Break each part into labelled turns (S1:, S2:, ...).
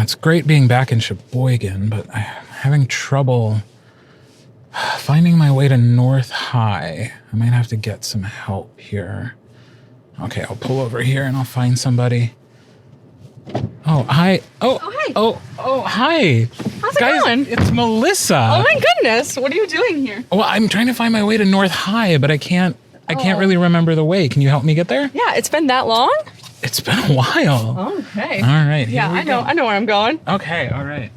S1: It's great being back in Sheboygan, but I'm having trouble finding my way to North High. I might have to get some help here. Okay, I'll pull over here and I'll find somebody. Oh, hi.
S2: Hi.
S1: Hi.
S2: How's it going?
S1: It's Malyssa.
S2: Oh my goodness, what are you doing here?
S1: Well, I'm trying to find my way to North High, but I can't really remember the way. Can you help me get there?
S2: Yeah, it's been that long?
S1: It's been a while.
S2: Okay.
S1: All right.
S2: Yeah, I know where I'm going.
S1: Okay, all right.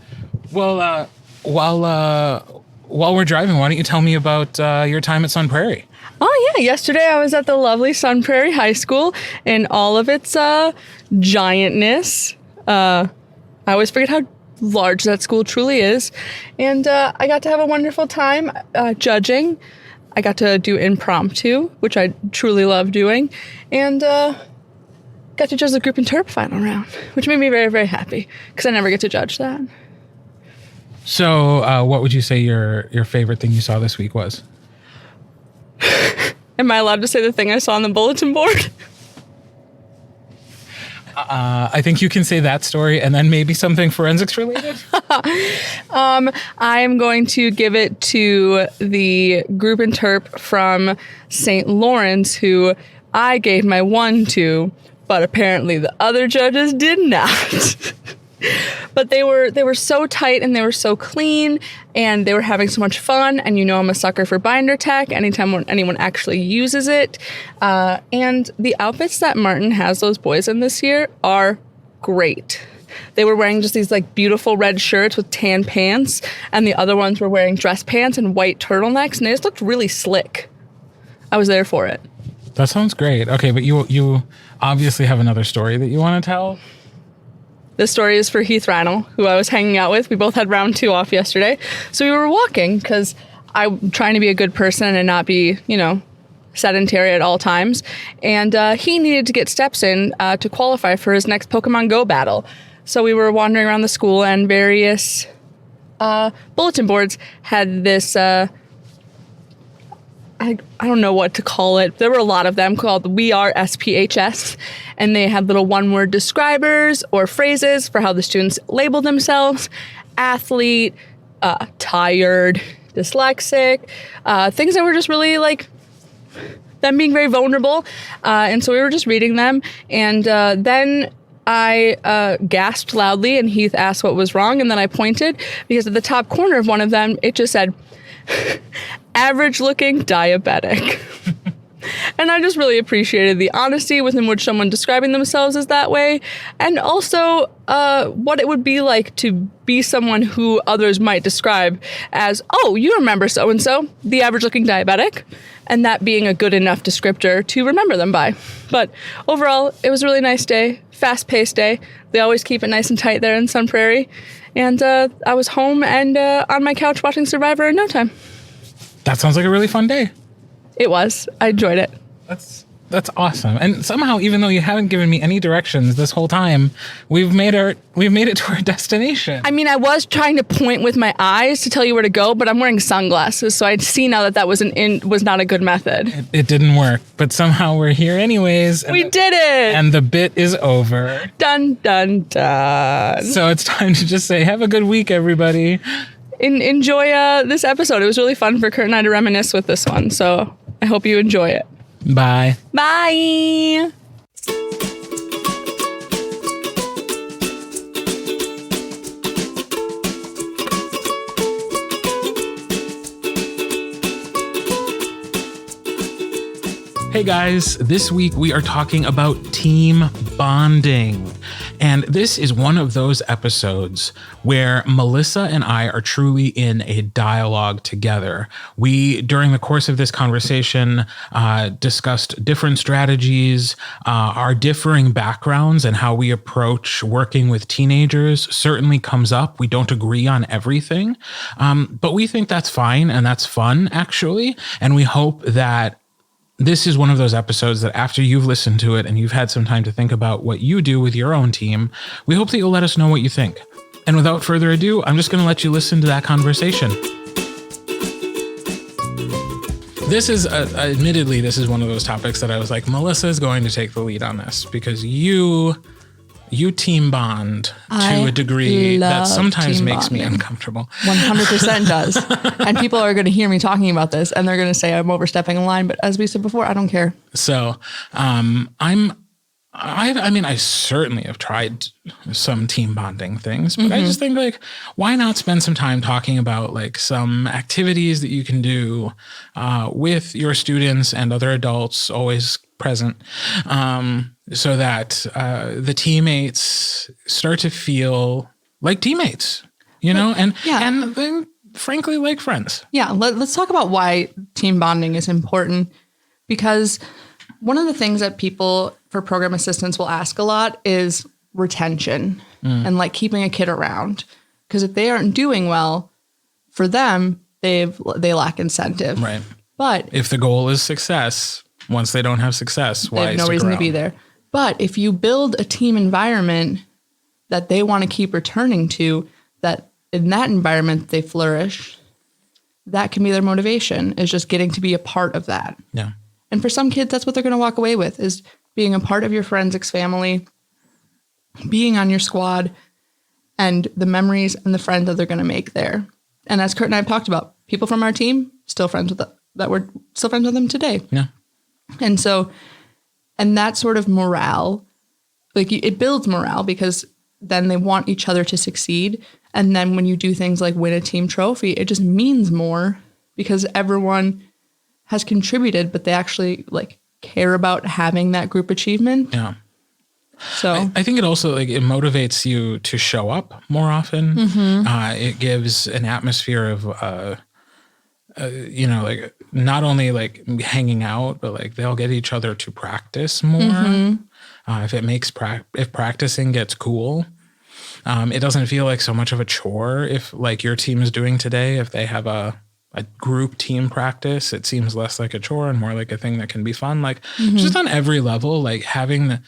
S1: Well, while we're driving, why don't you tell me about your time at Sun Prairie?
S2: Oh yeah, yesterday I was at the lovely Sun Prairie High School in all of its giantness. I always forget how large that school truly is. And I got to have a wonderful time judging. I got to do impromptu, which I truly love doing. And got to judge the group interp final round, which made me very, very happy because I never get to judge that.
S1: So what would you say your favorite thing you saw this week was?
S2: Am I allowed to say the thing I saw on the bulletin board?
S1: I think you can say that story and then maybe something forensics related.
S2: I am going to give it to the group interp from St. Lawrence, who I gave my 1 to, but apparently the other judges did not. But they were so tight and they were so clean and they were having so much fun. And you know I'm a sucker for binder tech anytime anyone actually uses it. And the outfits that Martin has those boys in this year are great. They were wearing just these like beautiful red shirts with tan pants, and the other ones were wearing dress pants and white turtlenecks, and they just looked really slick. I was there for it.
S1: That sounds great. Okay, but you obviously have another story that you want to tell.
S2: This story is for Heath Rannell, who I was hanging out with. We both had round 2 off yesterday. So we were walking because I'm trying to be a good person and not be, sedentary at all times. And he needed to get steps in to qualify for his next Pokemon Go battle. So we were wandering around the school and various bulletin boards had this... I don't know what to call it. There were a lot of them called We Are SPHS, and they had little one-word describers or phrases for how the students labeled themselves: athlete, tired, dyslexic, things that were just really like them being very vulnerable. And so we were just reading them, and then I gasped loudly, and Heath asked what was wrong, and then I pointed because at the top corner of one of them, it just said, average-looking diabetic. And I just really appreciated the honesty within which someone describing themselves is that way, and also what it would be like to be someone who others might describe as, oh, you remember so-and-so, the average-looking diabetic, and that being a good enough descriptor to remember them by. But overall, it was a really nice day, fast-paced day. They always keep it nice and tight there in Sun Prairie. And I was home and on my couch watching Survivor in no time.
S1: That sounds like a really fun day.
S2: It was. I enjoyed it.
S1: That's awesome. And somehow, even though you haven't given me any directions this whole time, we've made it to our destination.
S2: I mean, I was trying to point with my eyes to tell you where to go, but I'm wearing sunglasses, so I see now that was not a good method.
S1: It didn't work, but somehow we're here anyways.
S2: We did it!
S1: And the bit is over.
S2: Dun, dun, dun.
S1: So it's time to just say, have a good week, everybody.
S2: Enjoy this episode. It was really fun for Kurt and I to reminisce with this one, so I hope you enjoy it.
S1: Bye.
S2: Bye.
S1: Hey guys, this week we are talking about team bonding. And this is one of those episodes where Malyssa and I are truly in a dialogue together. We, during the course of this conversation, discussed different strategies, our differing backgrounds, and how we approach working with teenagers certainly comes up. We don't agree on everything, but we think that's fine and that's fun, actually. And we hope that this is one of those episodes that after you've listened to it and you've had some time to think about what you do with your own team, we hope that you'll let us know what you think. And without further ado, I'm just going to let you listen to that conversation. This is, admittedly, this is one of those topics that I was like, Malyssa is going to take the lead on this because you You team bond to
S2: I
S1: a degree that
S2: love
S1: sometimes
S2: team
S1: makes me
S2: bonding.
S1: uncomfortable.
S2: 100% does. And people are going to hear me talking about this and they're going to say I'm overstepping a line. But as we said before, I don't care.
S1: So I mean, I certainly have tried some team bonding things, but I just think like, why not spend some time talking about like some activities that you can do with your students and other adults always present, so that the teammates start to feel like teammates, you know, and then frankly like friends.
S2: Yeah, let's talk about why team bonding is important, because one of the things that people for program assistants will ask a lot is retention and like keeping a kid around. Because if they aren't doing well, for them, they lack incentive.
S1: Right.
S2: But
S1: if the goal is success, once they don't have success, why
S2: they have no reason to be there. But if you build a team environment that they want to keep returning to, that in that environment they flourish, that can be their motivation, is just getting to be a part of that.
S1: Yeah.
S2: And for some kids, that's what they're going to walk away with, is being a part of your forensics family, being on your squad, and the memories and the friends that they're going to make there. And as Kirt and I have talked about, people from our team still friends with that we're still friends with them today.
S1: Yeah.
S2: And so, and that sort of morale, like it builds morale because then they want each other to succeed. And then when you do things like win a team trophy, it just means more because everyone has contributed, but they actually like care about having that group achievement.
S1: Yeah.
S2: So
S1: I think it also like it motivates you to show up more often. It gives an atmosphere of, you know, like not only like hanging out, but like they'll get each other to practice more. If it makes if practicing gets cool, it doesn't feel like so much of a chore. If like your team is doing today, if they have a group team practice, it seems less like a chore and more like a thing that can be fun. Like just on every level, like having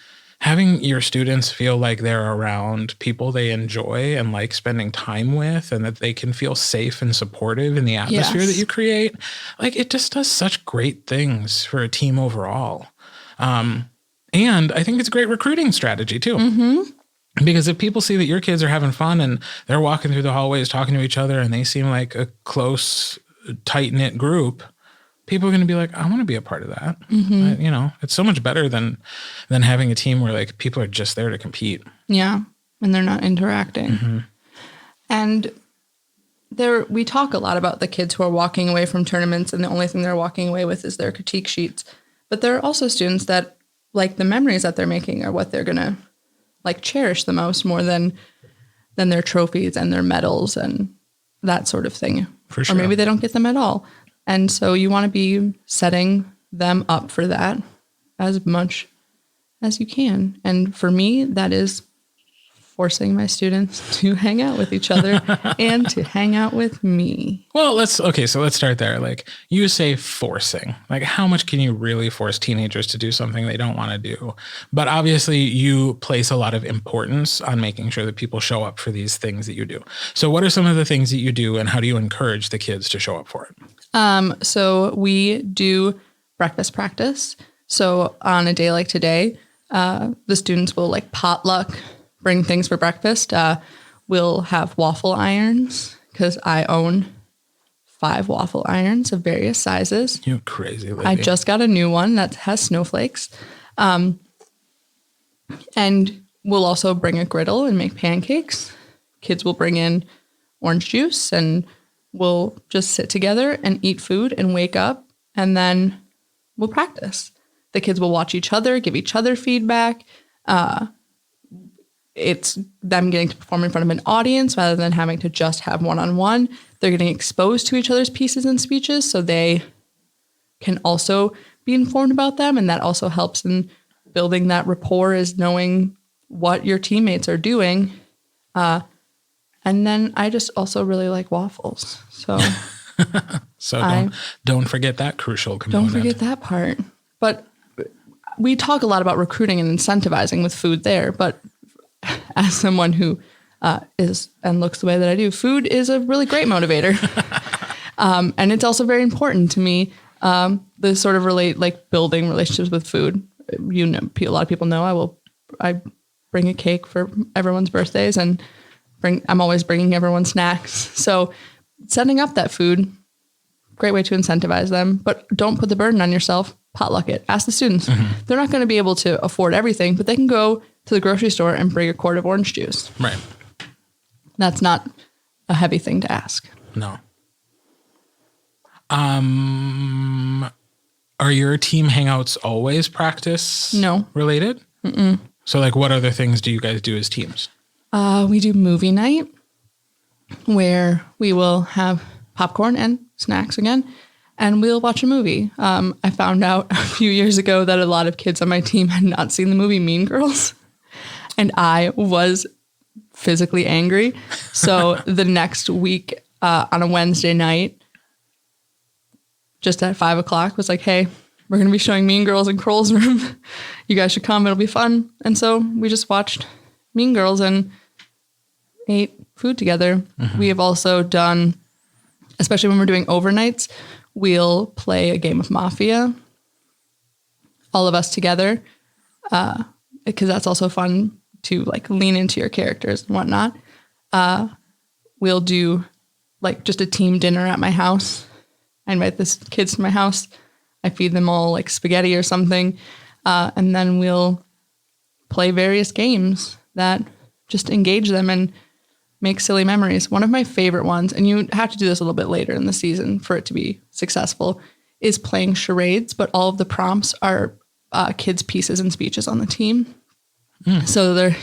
S1: your students feel like they're around people they enjoy and like spending time with, and that they can feel safe and supportive in the atmosphere that you create. Like it just does such great things for a team overall. And I think it's a great recruiting strategy too. Because if people see that your kids are having fun and they're walking through the hallways talking to each other and they seem like a close, tight-knit group, people are going to be like, I want to be a part of that. You know, it's so much better than having a team where like people are just there to compete. Yeah.
S2: And they're not interacting. And we talk a lot about the kids who are walking away from tournaments and the only thing they're walking away with is their critique sheets. But there are also students that like the memories that they're making are what they're going to like cherish the most, more than their trophies and their medals and that sort of thing.
S1: For sure.
S2: Or maybe they don't get them at all. And so you want to be setting them up for that as much as you can. And for me, that is forcing my students to hang out with each other and to hang out with me.
S1: Well, let's start there. Like you say forcing, like how much can you really force teenagers to do something they don't want to do? But obviously you place a lot of importance on making sure that people show up for these things that you do. So what are some of the things that you do and how do you encourage the kids to show up for it?
S2: So we do breakfast practice. So on a day like today, the students will like potluck, bring things for breakfast. We'll have waffle irons because I own 5 waffle irons of various sizes.
S1: You crazy lady.
S2: I just got a new one that has snowflakes. And we'll also bring a griddle and make pancakes. Kids will bring in orange juice and we'll just sit together and eat food and wake up and then we'll practice. The kids will watch each other, give each other feedback. It's them getting to perform in front of an audience rather than having to just have one-on-one. They're getting exposed to each other's pieces and speeches so they can also be informed about them. And that also helps in building that rapport, is knowing what your teammates are doing. And then I just also really like waffles. So,
S1: don't forget that crucial component.
S2: Don't forget that part. But we talk a lot about recruiting and incentivizing with food there, but as someone who is and looks the way that I do, food is a really great motivator. And it's also very important to me, the sort of building relationships with food. You know, a lot of people know I bring bring a cake for everyone's birthdays, and I'm always bringing everyone snacks. So setting up that food, great way to incentivize them, but don't put the burden on yourself. Potluck it. Ask the students. They're not going to be able to afford everything, but they can go to the grocery store and bring a quart of orange juice.
S1: Right.
S2: That's not a heavy thing to ask.
S1: No. Are your team hangouts always practice related? Mm-mm. So like what other things do you guys do as teams?
S2: We do movie night where we will have popcorn and snacks again, and we'll watch a movie. I found out a few years ago that a lot of kids on my team had not seen the movie Mean Girls, and I was physically angry. So the next week on a Wednesday night, just at 5:00, was like, hey, we're going to be showing Mean Girls in Kroll's room. You guys should come. It'll be fun. And so we just watched Mean Girls and ate food together. We have also done, especially when we're doing overnights, we'll play a game of Mafia, all of us together, because that's also fun to like lean into your characters and whatnot. We'll do like just a team dinner at my house. I invite the kids to my house. I feed them all like spaghetti or something. And then we'll play various games that just engage them and make silly memories. One of my favorite ones, and you have to do this a little bit later in the season for it to be successful, is playing charades, but all of the prompts are kids' pieces and speeches on the team. So the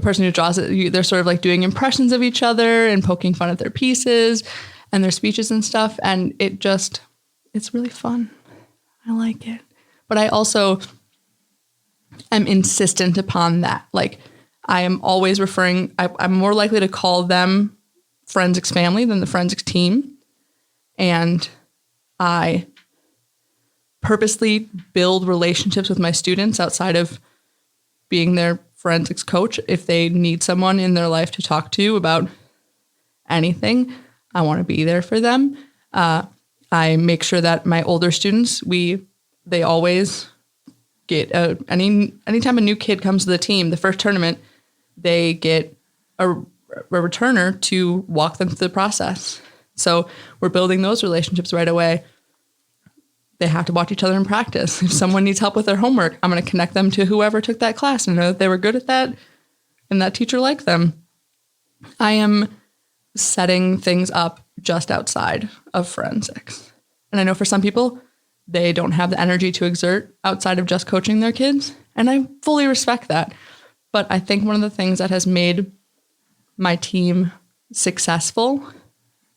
S2: person who draws it, they're sort of like doing impressions of each other and poking fun at their pieces and their speeches and stuff. And it's really fun. I like it. But I also am insistent upon that. Like, I am always referring, I'm more likely to call them forensics family than the forensics team. And I purposely build relationships with my students outside of being their forensics coach. If they need someone in their life to talk to about anything, I want to be there for them. I make sure that my older students, they always get anytime a new kid comes to the team, the first tournament, they get a returner to walk them through the process. So we're building those relationships right away. They have to watch each other in practice. If someone needs help with their homework, I'm going to connect them to whoever took that class and know that they were good at that and that teacher liked them. I am setting things up just outside of forensics. And I know for some people, they don't have the energy to exert outside of just coaching their kids. And I fully respect that. But I think one of the things that has made my team successful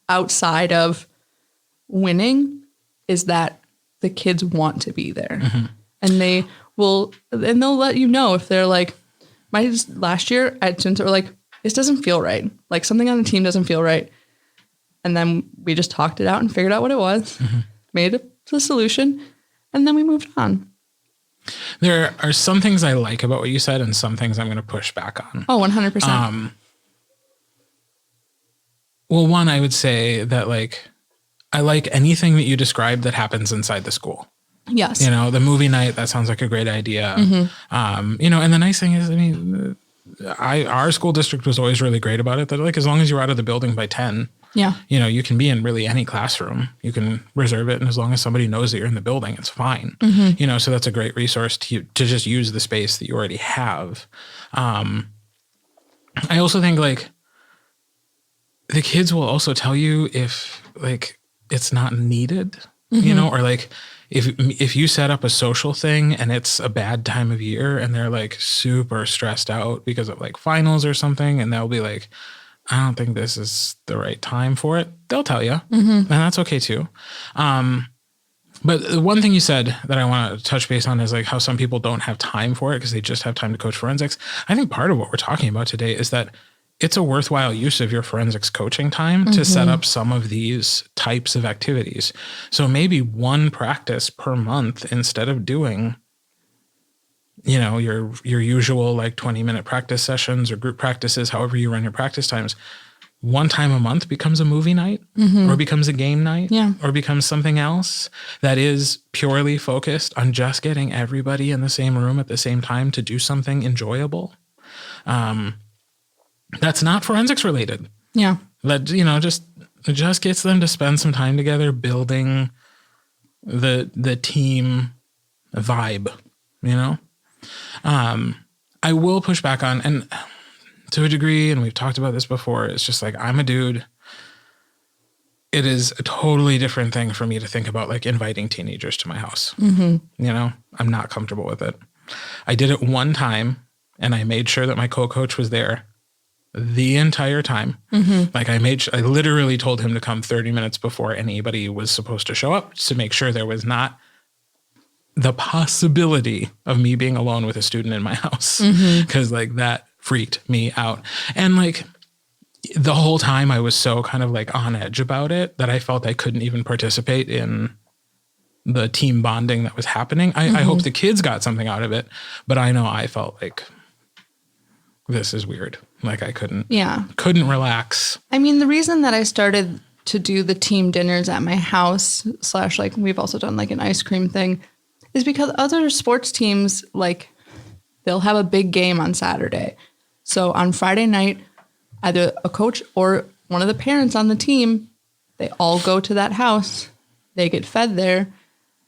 S2: outside of winning is that the kids want to be there. And they'll let you know if they're like, last year I had students that were like, this doesn't feel right. Like something on the team doesn't feel right. And then we just talked it out and figured out what it was, made the solution, and then we moved on.
S1: There are some things I like about what you said and some things I'm going to push back on.
S2: Oh, 100%.
S1: Well, one, I would say that I like anything that you described that happens inside the school.
S2: Yes.
S1: The movie night, that sounds like a great idea. And the nice thing is, our school district was always really great about it. That as long as you're out of the building by 10, you can be in really any classroom. You can reserve it. And as long as somebody knows that you're in the building, it's fine. So that's a great resource to just use the space that you already have. I also think the kids will also tell you if it's not needed, or if you set up a social thing and it's a bad time of year and they're super stressed out because of finals or something, and they'll be like, I don't think this is the right time for it. They'll tell you, and that's okay too. But the one thing you said that I want to touch base on is how some people don't have time for it because they just have time to coach forensics. I think part of what we're talking about today is that it's a worthwhile use of your forensics coaching time to set up some of these types of activities. So maybe one practice per month instead of doing, your usual 20-minute practice sessions or group practices, however you run your practice times. One time a month becomes a movie night or becomes a game night or becomes something else that is purely focused on just getting everybody in the same room at the same time to do something enjoyable. that's not forensics related.
S2: Yeah.
S1: That, it just gets them to spend some time together building the team vibe, I will push back on, and to a degree, and we've talked about this before, it's just like, I'm a dude. It is a totally different thing for me to think about like inviting teenagers to my house. I'm not comfortable with it. I did it one time and I made sure that my co-coach was there the entire time. Like I literally told him to come 30 minutes before anybody was supposed to show up to make sure there was not the possibility of me being alone with a student in my house. Cause like that freaked me out. And like the whole time I was so kind of like on edge about it that I felt I couldn't even participate in the team bonding that was happening. I hope the kids got something out of it, but I know I felt like this is weird. Like I couldn't relax.
S2: I mean, the reason that I started to do the team dinners at my house / like we've also done like an ice cream thing is because other sports teams, like they'll have a big game on Saturday. So on Friday night, either a coach or one of the parents on the team, they all go to that house. They get fed there.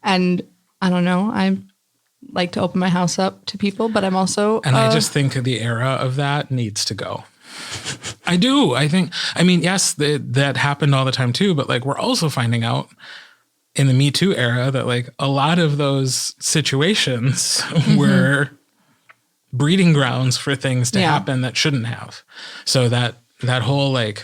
S2: And I don't know, I like to open my house up to people, but I'm also...
S1: And I just think the era of that needs to go. I do. Yes, that happened all the time too, but like we're also finding out in the Me Too era that like a lot of those situations were breeding grounds for things to happen that shouldn't have. So that whole like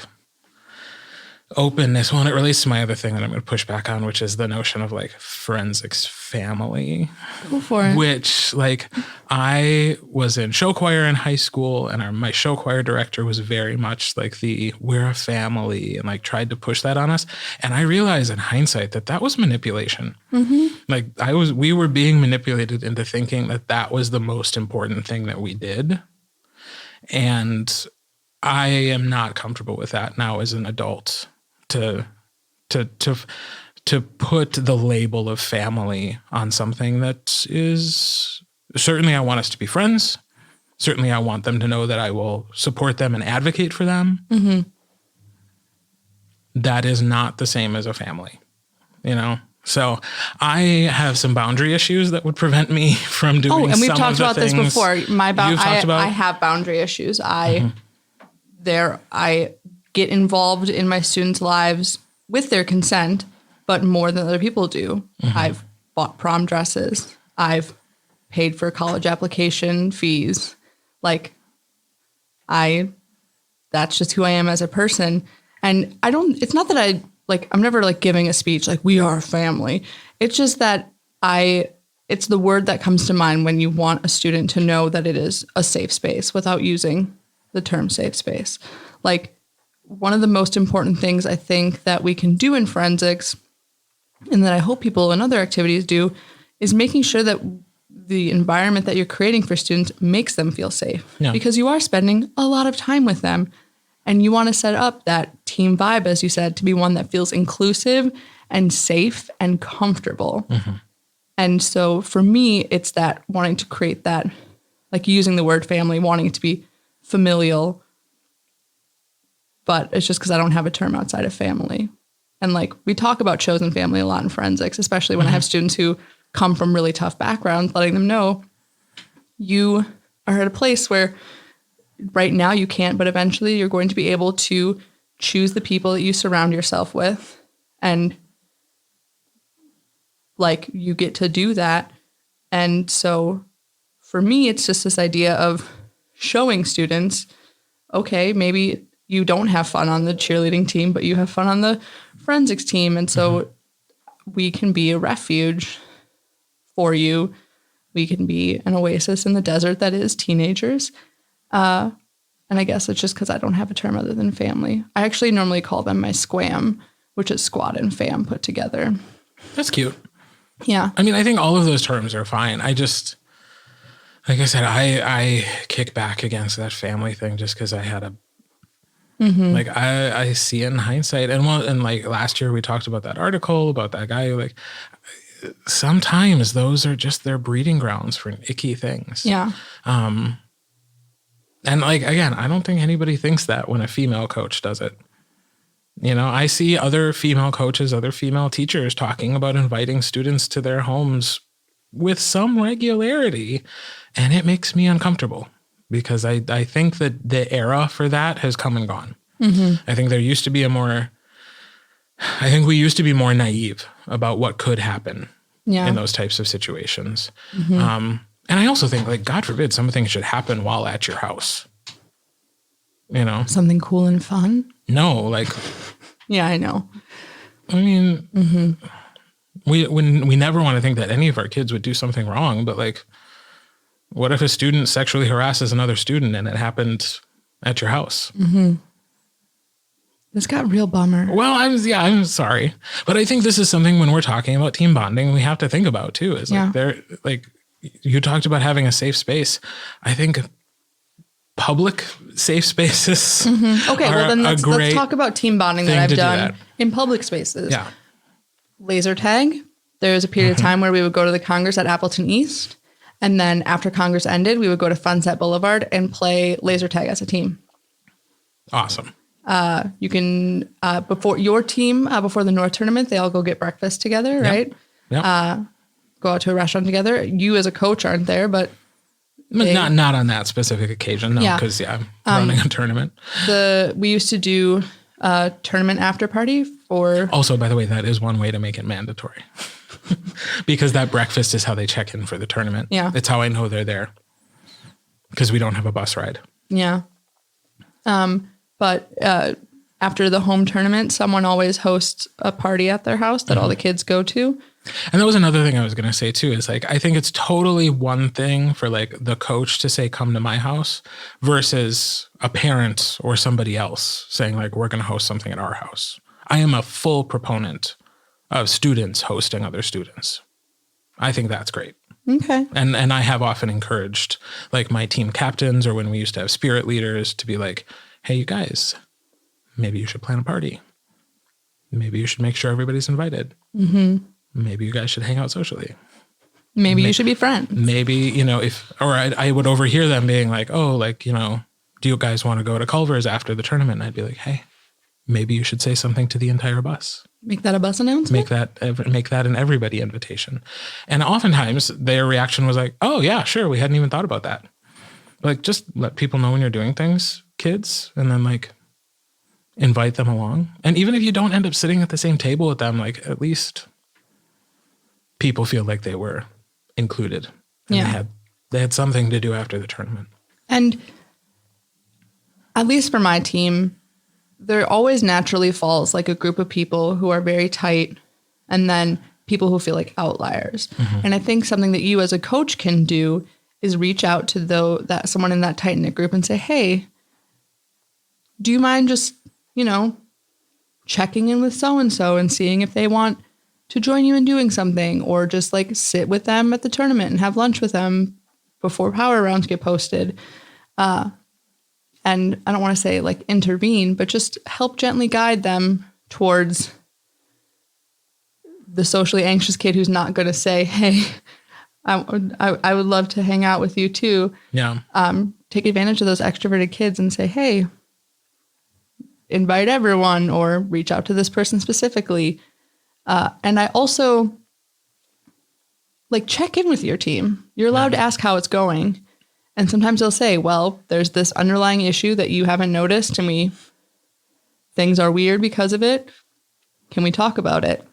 S1: openness, well, and it relates to my other thing that I'm going to push back on, which is the notion of like forensics family.
S2: Go for it.
S1: Which like I was in show choir in high school and my show choir director was very much like we're a family and like tried to push that on us. And I realized in hindsight that was manipulation. Like we were being manipulated into thinking that was the most important thing that we did. And I am not comfortable with that now as an adult to put the label of family on something that is certainly I want us to be friends. Certainly I want them to know that I will support them and advocate for them. That is not the same as a family, So I have some boundary issues that would prevent me from doing. Oh,
S2: and we've talked about this before. I have boundary issues. I get involved in my students' lives with their consent, but more than other people do. I've bought prom dresses. I've paid for college application fees. Like that's just who I am as a person. And it's not that I'm never like giving a speech like we are a family. It's just that it's the word that comes to mind when you want a student to know that it is a safe space without using the term safe space. Like one of the most important things I think that we can do in forensics and that I hope people in other activities do is making sure that the environment that you're creating for students makes them feel safe because you are spending a lot of time with them and you want to set up that team vibe, as you said, to be one that feels inclusive and safe and comfortable. And so for me, it's that wanting to create that, like using the word family, wanting it to be familial, but it's just because I don't have a term outside of family. And like we talk about chosen family a lot in forensics, especially when I have students who come from really tough backgrounds, letting them know you are at a place where right now you can't, but eventually you're going to be able to choose the people that you surround yourself with. And like you get to do that. And so for me, it's just this idea of showing students, okay, maybe you don't have fun on the cheerleading team, but you have fun on the forensics team. And so we can be a refuge for you. We can be an oasis in the desert that is teenagers. And I guess it's just because I don't have a term other than family. I actually normally call them my squam, which is squad and fam put together.
S1: That's cute.
S2: Yeah.
S1: I mean, I think all of those terms are fine. I just, like I said, I kick back against that family thing just because I had like I see it in hindsight. And like last year we talked about that article about that guy who like, sometimes those are just their breeding grounds for icky things.
S2: Yeah.
S1: And like, again, I don't think anybody thinks that when a female coach does it. You know, I see other female coaches, other female teachers talking about inviting students to their homes with some regularity, and it makes me uncomfortable because I think that the era for that has come and gone. I think we used to be more naive about what could happen in those types of situations. And I also think, like, God forbid, some things should happen while at your house. You know?
S2: Something cool and fun?
S1: No, like...
S2: Yeah, I know.
S1: I mean, we never want to think that any of our kids would do something wrong, but like, what if a student sexually harasses another student and it happened at your house?
S2: This got real bummer.
S1: Well, I'm sorry, but I think this is something when we're talking about team bonding, we have to think about too. Is like you talked about having a safe space. I think public safe spaces.
S2: Okay, well then let's talk about team bonding that I've done in public spaces.
S1: Yeah.
S2: Laser tag. There was a period of time where we would go to the Congress at Appleton East. And then after Congress ended, we would go to Funset Boulevard and play laser tag as a team.
S1: Awesome.
S2: You can, before your team, before the North tournament, they all go get breakfast together, right?
S1: Yeah.
S2: Go out to a restaurant together. You as a coach aren't there, but
S1: not on that specific occasion, no, because I'm running a tournament.
S2: We used to do a tournament after party for...
S1: Also, by the way, that is one way to make it mandatory. Because that breakfast is how they check in for the tournament.
S2: Yeah.
S1: It's how I know they're there. Because we don't have a bus ride.
S2: Yeah. But after the home tournament, someone always hosts a party at their house that all the kids go to.
S1: And that was another thing I was going to say too, is like, I think it's totally one thing for like the coach to say, come to my house versus a parent or somebody else saying like, we're going to host something at our house. I am a full proponent of students hosting other students. I think that's great.
S2: Okay.
S1: And I have often encouraged like my team captains or when we used to have spirit leaders to be like, hey, you guys, maybe you should plan a party. Maybe you should make sure everybody's invited. Maybe you guys should hang out socially.
S2: Maybe you should be friends.
S1: Maybe, you know, I would overhear them being like, oh, like, you know, do you guys want to go to Culver's after the tournament? And I'd be like, hey, maybe you should say something to the entire bus.
S2: Make that a bus announcement?
S1: Make that an everybody invitation. And oftentimes their reaction was like, oh yeah, sure. We hadn't even thought about that. Like, just let people know when you're doing things, kids, and then like invite them along. And even if you don't end up sitting at the same table with them, like at least people feel like they were included. And they had something to do after the tournament.
S2: And at least for my team, there always naturally falls like a group of people who are very tight and then people who feel like outliers. And I think something that you as a coach can do is reach out to that someone in that tight-knit group and say, hey, do you mind just, you know, checking in with so-and-so and seeing if they want to join you in doing something, or just like sit with them at the tournament and have lunch with them before power rounds get posted. And I don't want to say like intervene, but just help gently guide them towards the socially anxious kid who's not going to say, hey, I would love to hang out with you too.
S1: Yeah.
S2: Take advantage of those extroverted kids and say, hey, invite everyone or reach out to this person specifically. And I also like check in with your team. You're allowed to ask how it's going. And sometimes they'll say, well, there's this underlying issue that you haven't noticed and things are weird because of it. Can we talk about it?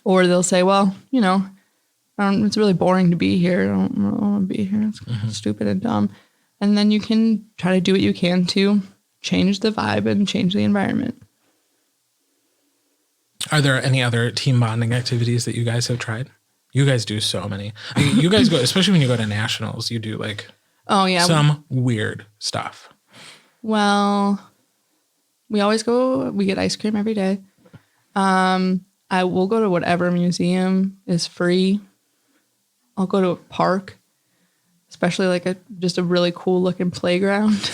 S2: Or they'll say, well, you know, it's really boring to be here. I don't want to be here. It's stupid and dumb. And then you can try to do what you can to change the vibe and change the environment.
S1: Are there any other team bonding activities that you guys have tried? You guys do so many. I mean, you guys go, especially when you go to nationals, you do like some weird stuff.
S2: Well, we always go, we get ice cream every day. I will go to whatever museum is free. I'll go to a park, especially like just a really cool looking playground.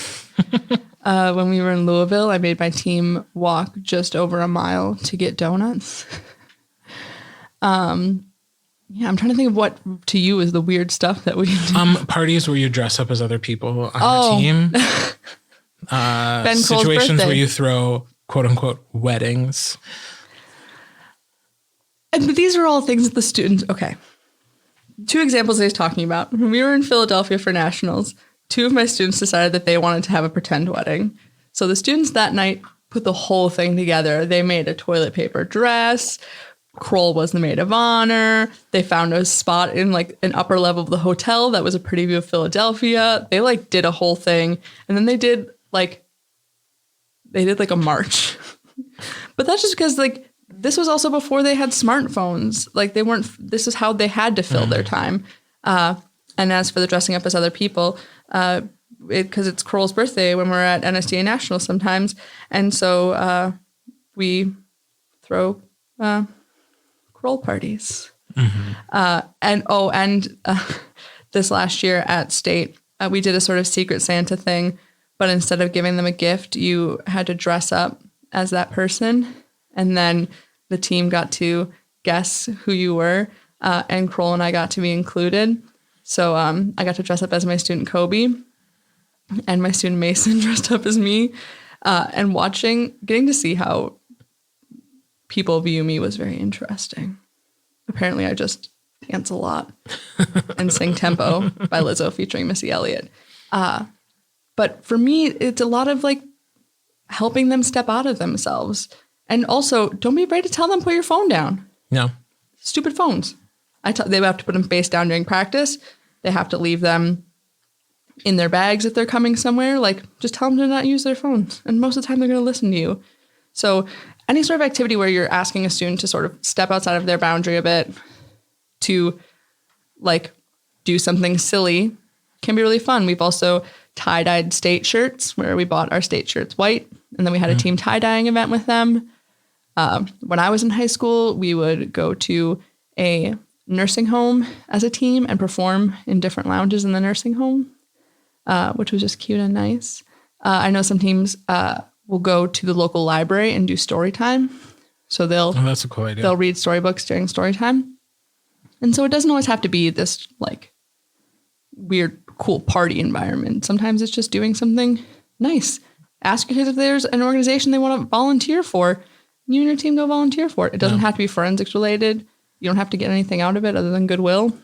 S2: When we were in Louisville, I made my team walk just over a mile to get donuts. Yeah, I'm trying to think of what to you is the weird stuff that we do.
S1: Parties where you dress up as other people on the team.
S2: Ben Cole's
S1: Situations
S2: birthday.
S1: where you throw quote unquote weddings.
S2: And these are all things that the students, okay. 2 examples that he's talking about. When we were in Philadelphia for nationals, 2 of my students decided that they wanted to have a pretend wedding. So the students that night put the whole thing together. They made a toilet paper dress. Kroll was the maid of honor. They found a spot in like an upper level of the hotel that was a pretty view of Philadelphia. They like did a whole thing. And then they did like a march. But that's just because like this was also before they had smartphones. Like this is how they had to fill their time. And as for the dressing up as other people, because it's Kroll's birthday when we're at NSDA Nationals sometimes. And so we throw Kroll parties. And this last year at state, we did a sort of Secret Santa thing, but instead of giving them a gift, you had to dress up as that person. And then the team got to guess who you were, and Kroll and I got to be included. So I got to dress up as my student Kobe, and my student Mason dressed up as me, and getting to see how people view me was very interesting. Apparently, I just dance a lot and sing Tempo by Lizzo featuring Missy Elliott. But for me, it's a lot of like helping them step out of themselves. And also, don't be afraid to tell them, put your phone down.
S1: No.
S2: Stupid phones. They have to put them face down during practice. They have to leave them in their bags if they're coming somewhere. Like, just tell them to not use their phones. And most of the time, they're going to listen to you. So any sort of activity where you're asking a student to sort of step outside of their boundary a bit to, like, do something silly can be really fun. We've also tie-dyed state shirts where we bought our state shirts white. And then we had a team tie-dyeing event with them. When I was in high school, we would go to a nursing home as a team and perform in different lounges in the nursing home, which was just cute and nice. I know some teams will go to the local library and do story time. So
S1: that's a cool idea.
S2: They'll read storybooks during story time. And so it doesn't always have to be this like weird, cool party environment. Sometimes it's just doing something nice. Ask your kids if there's an organization they want to volunteer for. You and your team go volunteer for it. It doesn't have to be forensics related. You don't have to get anything out of it other than goodwill.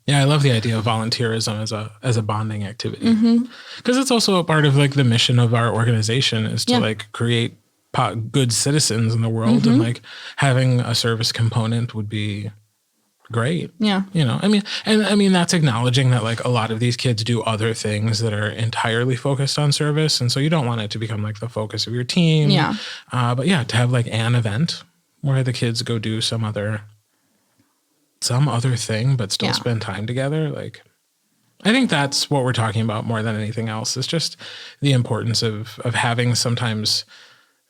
S1: Yeah, I love the idea of volunteerism as a bonding activity, because it's also a part of like the mission of our organization is to like create good citizens in the world, and like having a service component would be great.
S2: Yeah.
S1: You know, I mean, that's acknowledging that like a lot of these kids do other things that are entirely focused on service. And so you don't want it to become like the focus of your team.
S2: Yeah.
S1: But yeah, to have like an event where the kids go do some other thing, but still spend time together. Like, I think that's what we're talking about more than anything else. It's just the importance of having sometimes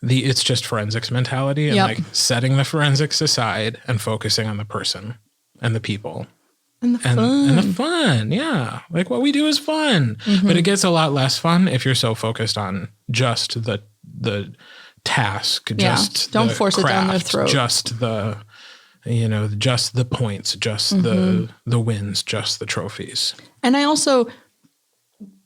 S1: it's just forensics mentality and like setting the forensics aside and focusing on the person and the people
S2: and the fun.
S1: And the fun. Yeah. Like what we do is fun, but it gets a lot less fun if you're so focused on just the task, just
S2: don't
S1: the
S2: force
S1: craft,
S2: it down their throat.
S1: Just just the points, just the wins, just the trophies.
S2: And I also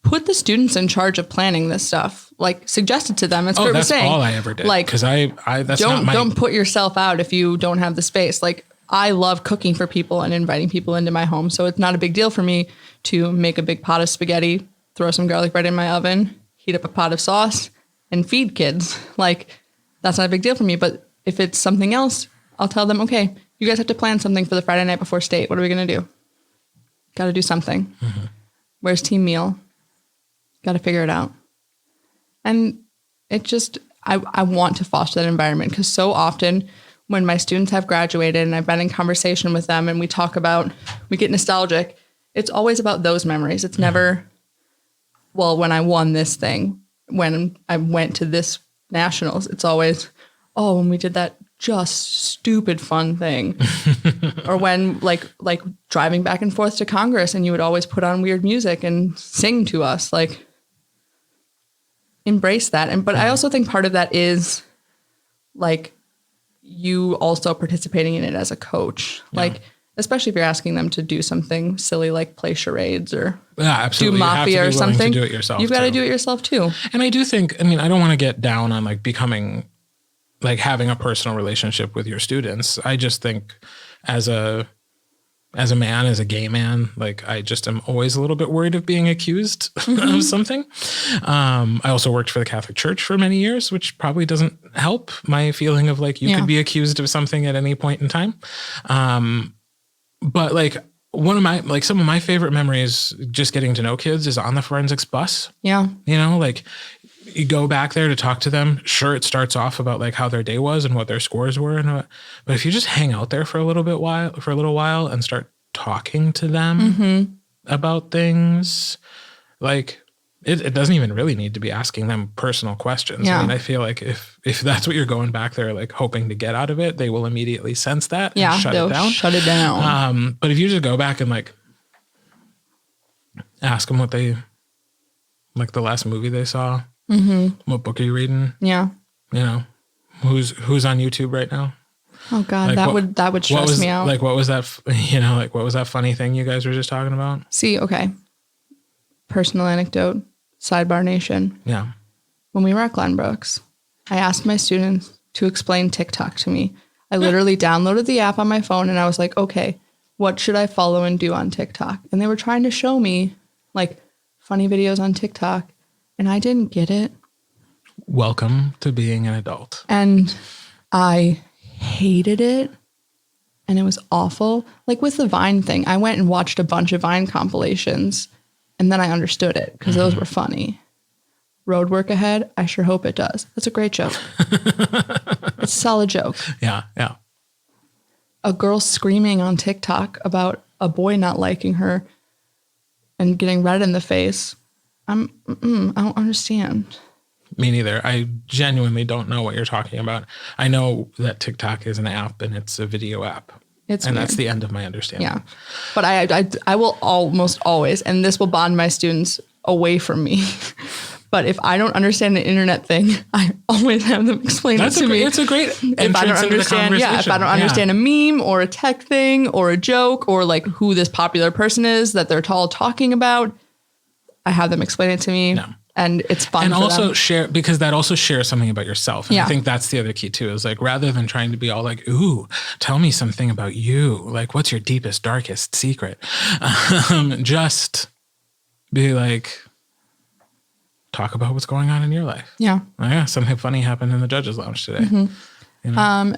S2: put the students in charge of planning this stuff, like suggested to them. It's Kurt was saying.
S1: All I ever did.
S2: Like,
S1: because
S2: don't put yourself out if you don't have the space. Like, I love cooking for people and inviting people into my home. So it's not a big deal for me to make a big pot of spaghetti, throw some garlic bread in my oven, heat up a pot of sauce, and feed kids. Like, that's not a big deal for me. But if it's something else, I'll tell them, okay, you guys have to plan something for the Friday night before state. What are we going to do? Got to do something. Where's team meal? Got to figure it out. And it just, I want to foster that environment, because so often when my students have graduated and I've been in conversation with them and we get nostalgic, it's always about those memories. It's never, well, when I won this thing, when I went to this nationals, it's always, oh, when we did that just stupid fun thing. Or when like driving back and forth to Congress and you would always put on weird music and sing to us. Like, embrace that. But I also think part of that is like you also participating in it as a coach. Like, especially if you're asking them to do something silly like play charades or
S1: absolutely.
S2: do Mafia or something.
S1: To do it yourself.
S2: You've got to do it yourself too.
S1: And I do think, I mean, I don't want to get down on like becoming, like having a personal relationship with your students. I just think as a man, as a gay man, like I just am always a little bit worried of being accused of something. I also worked for the Catholic Church for many years, which probably doesn't help my feeling of like, you could be accused of something at any point in time. But like some of my favorite memories just getting to know kids is on the forensics bus.
S2: Yeah.
S1: You know, like you go back there to talk to them. Sure, it starts off about like how their day was and what their scores were, but if you just hang out there for a little while and start talking to them about things, like it doesn't even really need to be asking them personal questions. I mean, I feel like if that's what you're going back there like hoping to get out of it, they will immediately sense that and shut it down. But if you just go back and like ask them what they like the last movie they saw, what book are you reading? Yeah. You know, who's on YouTube right now?
S2: Oh God, like that would stress me out.
S1: Like, what was that? You know, like what was that funny thing you guys were just talking about?
S2: See, okay. Personal anecdote, Sidebar Nation.
S1: Yeah.
S2: When we were at Glenbrooks, I asked my students to explain TikTok to me. I literally downloaded the app on my phone and I was like, okay, what should I follow and do on TikTok? And they were trying to show me like funny videos on TikTok and I didn't get it.
S1: Welcome to being an adult.
S2: And I hated it. And it was awful. Like with the Vine thing, I went and watched a bunch of Vine compilations and then I understood it because those were funny. Road work ahead, I sure hope it does. That's a great joke. It's a solid joke.
S1: Yeah, yeah.
S2: A girl screaming on TikTok about a boy not liking her and getting red in the face. I don't understand.
S1: Me neither. I genuinely don't know what you're talking about. I know that TikTok is an app and it's a video app. It's weird. That's the end of my understanding.
S2: Yeah. But I will almost always, and this will bond my students away from me. But if I don't understand the internet thing, I always have them explain it to me.
S1: It's a great
S2: if I don't understand, if I don't understand a meme or a tech thing or a joke or like who this popular person is that they're all talking about, I have them explain it to me. No. And it's fun.
S1: And
S2: for
S1: also
S2: them.
S1: share, because that also shares something about yourself. And I think that's the other key too, is like, rather than trying to be all like, ooh, tell me something about you. Like, what's your deepest, darkest secret? Just be like, talk about what's going on in your life. Yeah. Oh, yeah. Something funny happened in the judges lounge today. You know?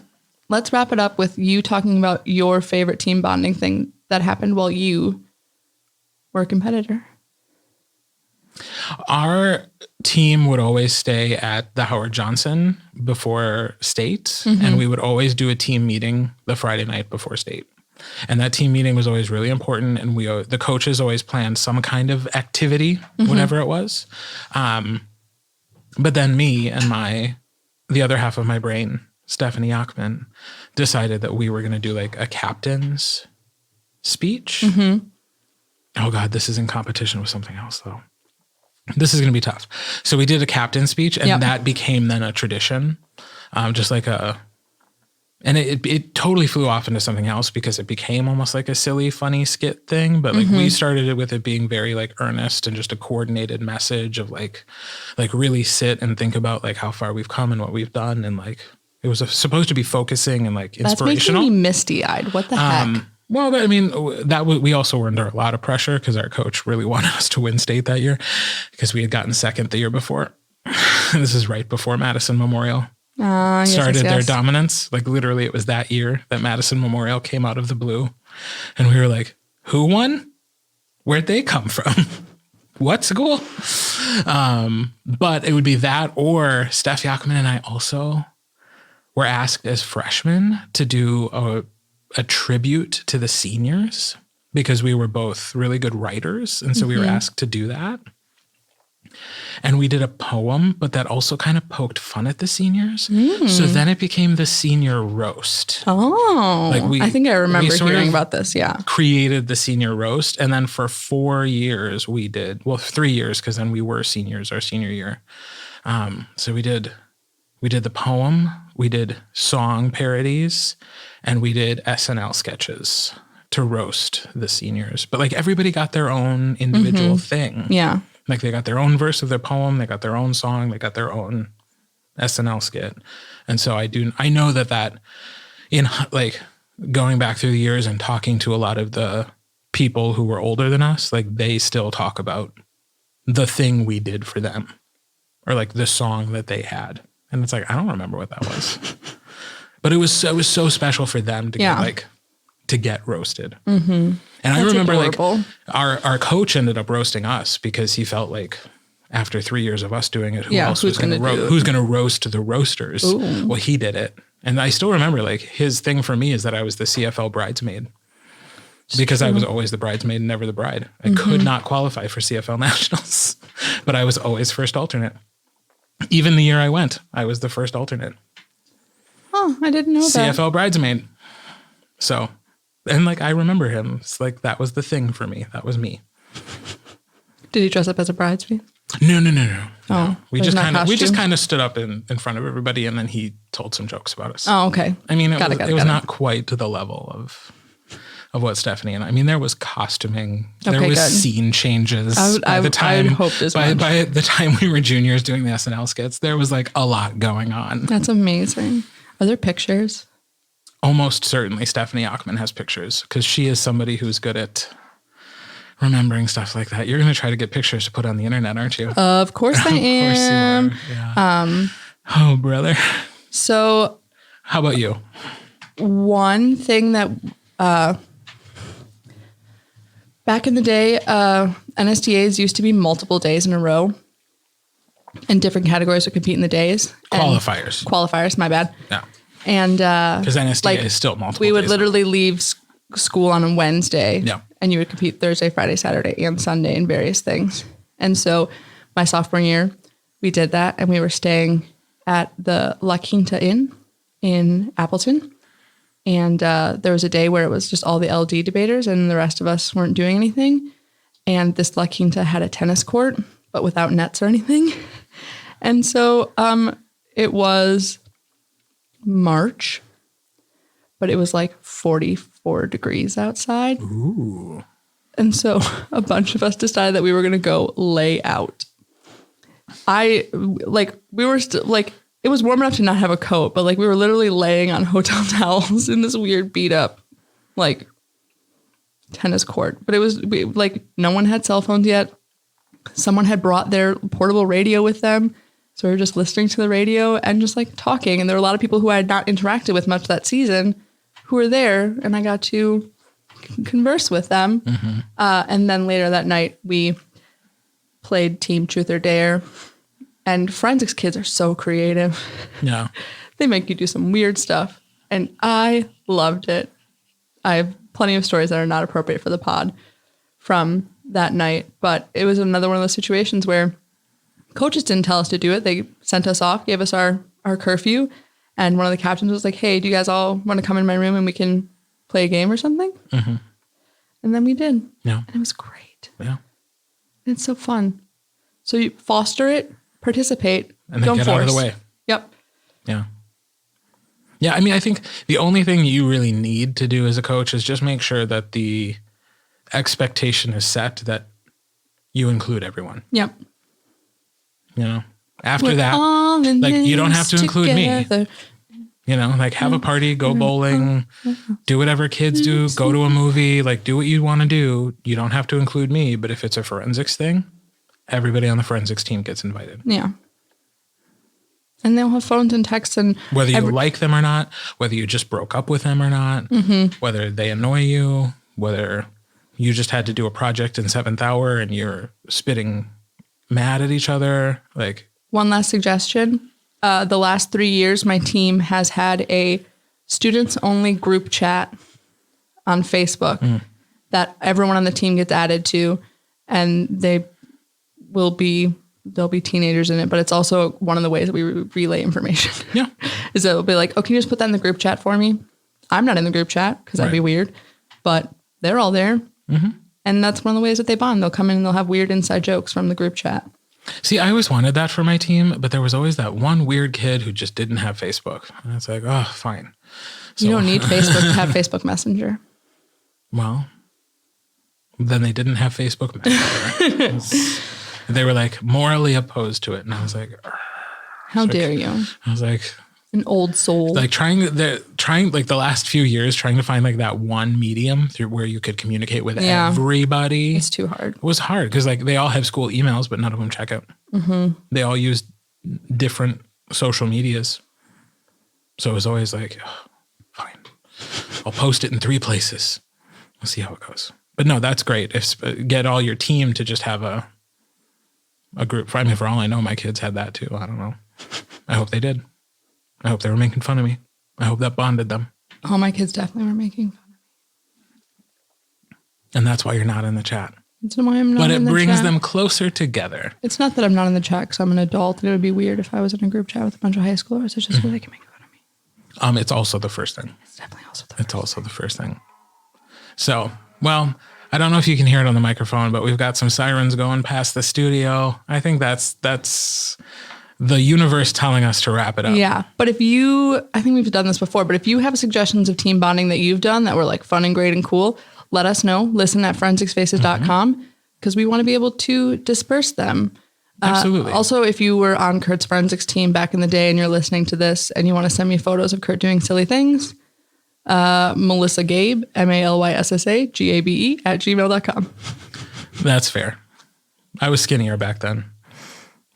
S2: Let's wrap it up with you talking about your favorite team bonding thing that happened while you were a competitor.
S1: Our team would always stay at the Howard Johnson before state, and we would always do a team meeting the Friday night before state. And that team meeting was always really important, and the coaches always planned some kind of activity, whatever it was. But then me and the other half of my brain, Stephanie Yachman, decided that we were going to do like a captain's speech. Oh God, this is in competition with something else though. This is going to be tough. So we did a captain's speech, and that became then a tradition, just like and it totally flew off into something else because it became almost like a silly, funny skit thing. But like we started it with it being very like earnest and just a coordinated message of like really sit and think about like how far we've come and what we've done. And like, it was supposed to be focusing and like inspirational.
S2: That's making me misty-eyed. What the heck?
S1: Well, I mean, we also were under a lot of pressure because our coach really wanted us to win state that year because we had gotten second the year before. This is right before Madison Memorial started their dominance. Like literally it was that year that Madison Memorial came out of the blue. And we were like, who won? Where'd they come from? What school? But it would be that, or Steph Yachman and I also were asked as freshmen to do a tribute to the seniors because we were both really good writers. And so we were asked to do that. And we did a poem, but that also kind of poked fun at the seniors. So then it became the senior roast.
S2: Oh, I think I remember hearing about this. Yeah.
S1: Created the senior roast. And then for 4 years we did, 3 years, because then we were seniors our senior year. So we did the poem, we did song parodies, and we did SNL sketches to roast the seniors, but like everybody got their own individual thing.
S2: Yeah.
S1: Like they got their own verse of their poem, they got their own song, they got their own SNL skit. And so I know that in like going back through the years and talking to a lot of the people who were older than us, like they still talk about the thing we did for them or like the song that they had. And it's like, I don't remember what that was, but it was so special for them to get roasted. Mm-hmm. And that's I remember adorable. Like our coach ended up roasting us because he felt like after 3 years of us doing it, who's going to roast the roasters? Ooh. Well, he did it. And I still remember like his thing for me is that I was the CFL bridesmaid because I was always the bridesmaid and never the bride. I could not qualify for CFL nationals, but I was always first alternate. Even the year I went, I was the first alternate.
S2: Oh, I didn't know that.
S1: CFL bridesmaid. So, and like, I remember him. It's like, that was the thing for me. That was me.
S2: Did he dress up as a bridesmaid?
S1: No.
S2: Oh,
S1: we just kind of stood up in front of everybody, and then he told some jokes about us.
S2: Oh, okay.
S1: I mean, it was not quite to the level of what Stephanie and I mean, there was costuming, there was scene changes.
S2: I would hope this
S1: by the time we were juniors doing the SNL skits, there was like a lot going on.
S2: That's amazing. Are there pictures?
S1: Almost certainly Stephanie Achman has pictures because she is somebody who's good at remembering stuff like that. You're going to try to get pictures to put on the internet, aren't you?
S2: Of course I am.
S1: Of course you are. Yeah. Oh, brother.
S2: So
S1: how about you?
S2: One thing that, back in the day, NSTAs used to be multiple days in a row and different categories would compete in the days. Qualifiers, my bad.
S1: Yeah.
S2: And
S1: because NSTA is still multiple
S2: we would
S1: days
S2: literally leave school on a Wednesday.
S1: Yeah.
S2: And you would compete Thursday, Friday, Saturday, and Sunday in various things. And so my sophomore year, we did that and we were staying at the La Quinta Inn in Appleton. And there was a day where it was just all the LD debaters and the rest of us weren't doing anything. And this La Quinta had a tennis court, but without nets or anything. And so it was March, but it was like 44 degrees outside.
S1: Ooh.
S2: And so a bunch of us decided that we were going to go lay out. It was warm enough to not have a coat, but like we were literally laying on hotel towels in this weird beat up, like tennis court. But it was like no one had cell phones yet. Someone had brought their portable radio with them. So we were just listening to the radio and just like talking. And there were a lot of people who I had not interacted with much that season who were there. And I got to converse with them. Mm-hmm. And then later that night, we played Team Truth or Dare. And forensics kids are so creative.
S1: Yeah.
S2: They make you do some weird stuff. And I loved it. I have plenty of stories that are not appropriate for the pod from that night. But it was another one of those situations where coaches didn't tell us to do it. They sent us off, gave us our curfew. And one of the captains was like, hey, do you guys all want to come in my room and we can play a game or something? Mm-hmm. And then we did. Yeah. And it was great.
S1: Yeah.
S2: It's so fun. So you foster it, participate,
S1: and then get out of the way.
S2: Yep.
S1: Yeah. Yeah. I mean, I think the only thing you really need to do as a coach is just make sure that the expectation is set that you include everyone.
S2: Yep.
S1: You know, after that, like you don't have to include me. You know, like have a party, go bowling, do whatever kids do, go to a movie, like do what you want to do. You don't have to include me. But if it's a forensics thing, everybody on the forensics team gets invited.
S2: Yeah. And they'll have phones and texts and
S1: whether you like them or not, whether you just broke up with them or not, whether they annoy you, whether you just had to do a project in 7th hour and you're spitting mad at each other. Like
S2: one last suggestion. The last 3 years, my team has had a students only group chat on Facebook that everyone on the team gets added to, and they'll be teenagers in it, but it's also one of the ways that we relay information.
S1: Yeah.
S2: Is that it'll be like, oh, can you just put that in the group chat for me? I'm not in the group chat because that'd be weird, but they're all there. Mm-hmm. And that's one of the ways that they bond. They'll come in and they'll have weird inside jokes from the group chat.
S1: See, I always wanted that for my team, but there was always that one weird kid who just didn't have Facebook. And it's like, oh, fine. So,
S2: you don't need Facebook to have Facebook Messenger.
S1: Well, then they didn't have Facebook Messenger. They were like morally opposed to it. And I was like,
S2: how dare you?
S1: I was like,
S2: an old soul.
S1: Like trying like the last few years, trying to find like that one medium through where you could communicate with everybody.
S2: It's too hard.
S1: It was hard because like they all have school emails, but none of them check out. Mm-hmm. They all use different social medias. So it was always like, oh, fine, I'll post it in 3 places. We'll see how it goes. But no, that's great. Get all your team to just have a group. I mean, for all I know, my kids had that too. I don't know. I hope they did. I hope they were making fun of me. I hope that bonded them.
S2: Oh, my kids definitely were making fun of me.
S1: And that's why you're not in the chat.
S2: That's why I'm not in the chat.
S1: But it brings them closer together.
S2: It's not that I'm not in the chat because I'm an adult and it would be weird if I was in a group chat with a bunch of high schoolers. It's just so they can make fun of me.
S1: It's also the first thing.
S2: It's definitely also
S1: the first thing. So, well, I don't know if you can hear it on the microphone, but we've got some sirens going past the studio. I think that's the universe telling us to wrap it up.
S2: Yeah. But I think we've done this before, but if you have suggestions of team bonding that you've done that were like fun and great and cool, let us know. Listen at forensicsfaces.com because we want to be able to disperse them.
S1: Absolutely.
S2: Also, if you were on Kirt's forensics team back in the day and you're listening to this and you want to send me photos of Kirt doing silly things, Malyssa Gabe, MALYSSA GABE @gmail.com.
S1: That's fair. I was skinnier back then.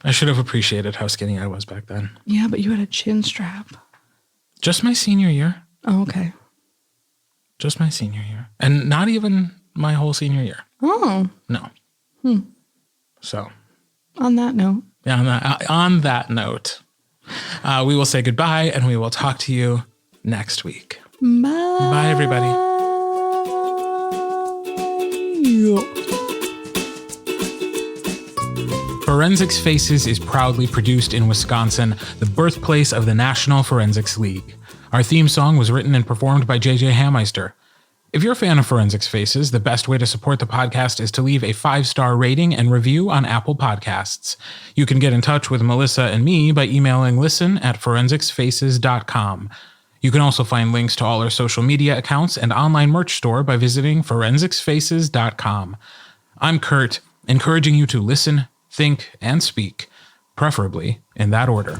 S1: I should have appreciated how skinny I was back then.
S2: Yeah, but you had a chin strap.
S1: Just my senior year.
S2: Oh, okay.
S1: Just my senior year. And not even my whole senior year.
S2: Oh.
S1: No. So.
S2: On that note.
S1: Yeah, on that note, we will say goodbye and we will talk to you next week.
S2: Bye.
S1: Bye, everybody. Forensics Faces is proudly produced in Wisconsin, the birthplace of the National Forensics League. Our theme song was written and performed by JJ Hameister. If you're a fan of Forensics Faces, the best way to support the podcast is to leave a 5-star rating and review on Apple Podcasts. You can get in touch with Malyssa and me by emailing listen@forensicsfaces.com. You can also find links to all our social media accounts and online merch store by visiting forensicsfaces.com. I'm Kirt, encouraging you to listen, think, and speak, preferably in that order.